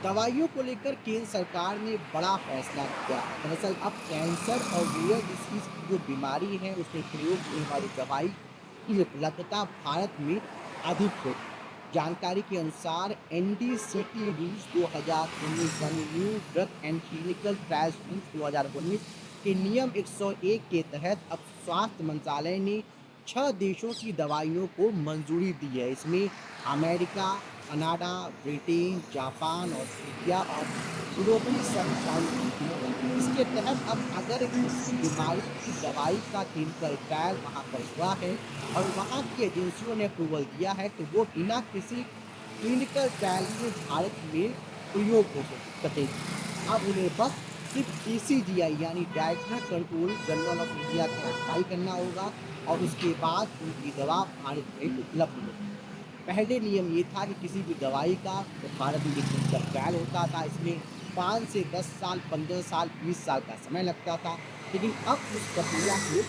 दवाइयों को लेकर केंद्र सरकार ने बड़ा फैसला किया है। दरअसल अब कैंसर और रेयर डिसीज की जो बीमारी है उसमें प्रयोग होने वाली दवाई की उपलब्धता भारत में अधिक होगी। जानकारी के अनुसार एनडीसीटी रूल्स 2019 यानी new drug and clinical trials rules 2019 के नियम 101 के तहत अब स्वास्थ्य मंत्रालय ने 6 देशों की दवाइयों को मंजूरी दी है। इसमें America, Canada, Britain, Japan, Australia और यूरोपीय संघ शामिल हैं। इसके तहत अब अगर किसी बीमारी की दवाई का क्लिनिकल ट्रायल वहाँ पर हुआ है और वहाँ की एजेंसियों ने अप्रूवल दिया है, तो वो बिना किसी क्लिनिकल ट्रायल के भारत में प्रयोग हो सकेगी। अब उन्हें बस सिर्फ डीसीजीआई यानी director control general of India के अप्लाई करना होगा और उसके बाद उनकी दवा भारत में उपलब्ध होगी। पहले नियम ये था कि किसी भी दवाई का तो भारत में क्लिनिकल ट्रायल होता था। इसमें 5 से 10 साल, 15 साल, 20 साल का समय लगता था, लेकिन अब उस प्रक्रिया को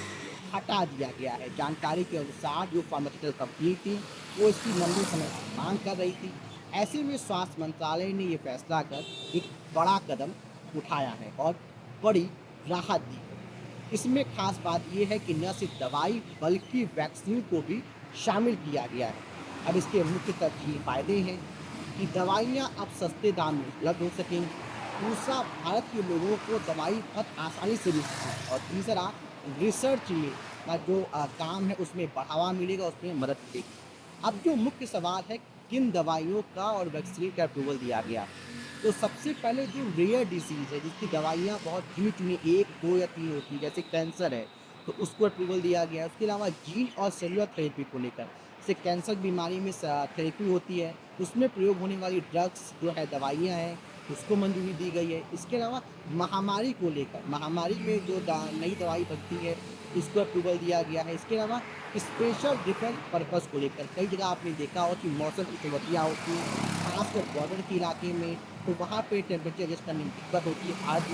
हटा दिया गया है। जानकारी के अनुसार जो फार्मास्यूटिकल कंपनी थी, वो इसकी लंबे समय से मांग कर रही थी। ऐसे में स्वास्थ्य मंत्रालय ने ये फैसला कर एक बड़ा कदम उठाया है और बड़ी राहत दी है। इसमें खास बात ये है कि न सिर्फ दवाई बल्कि वैक्सीन को भी शामिल किया गया है। अब इसके मुख्य तरजीही फ़ायदे हैं कि दवाइयाँ अब सस्ते दाम में उपलब्ध हो सकेंगी। दूसरा, भारत के लोगों को दवाई बहुत आसानी से मिल सकेगी और तीसरा, रिसर्च में का जो काम है उसमें बढ़ावा मिलेगा, उसमें मदद मिलेगी। अब जो मुख्य सवाल है, किन दवाइयों का और वैक्सीन का अप्रूवल दिया गया? तो सबसे पहले जो रेयर डिसीज़ है, जिसकी दवाइयाँ बहुत गिनी-चुनी 1, 2 या 3 होती हैं, जैसे कैंसर है, तो उसको अप्रूवल दिया गया है। उसके अलावा जीन और सेलुलर थेरेपी को लेकर, जैसे कैंसर बीमारी में थेरेपी होती है, उसमें प्रयोग होने वाली ड्रग्स जो है, दवाइयाँ हैं, उसको मंजूरी दी गई है। इसके अलावा महामारी को लेकर, महामारी में जो नई दवाई बनती है, उसको अप्रूवल दिया गया है। इसके अलावा स्पेशल डिफेंस पर्पज़ को लेकर कई जगह आपने देखा हो कि मौसम की चुनौतियाँ होती हैं, खासकर बॉर्डर के इलाके में, तो वहाँ पे टेम्परेचर एडजस्ट करने में दिक्कत होती है। भारत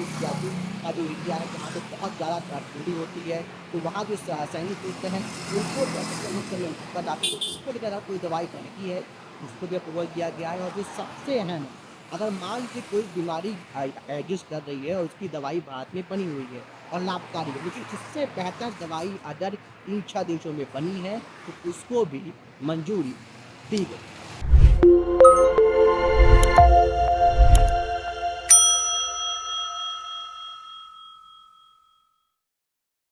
का जो एरिया है, जहाँ पे बहुत ज़्यादा ठंडी होती है, तो वहाँ जो सैनिक होते हैं, उनको टेम्परेचर एडजस्ट करने में दिक्कत आती है। उसको लेकर अगर कोई दवाई बनती है, उसको भी अप्रूवल दिया गया है। और जो सबसे अहम है, अगर मान लीजिए कोई बीमारी एग्जिस्ट कर रही है और उसकी दवाई भारत में बनी हुई है और लाभकारी है, लेकिन इससे बेहतर दवाई अगर इन 6 देशों में बनी है, तो उसको भी मंजूरी दी गई।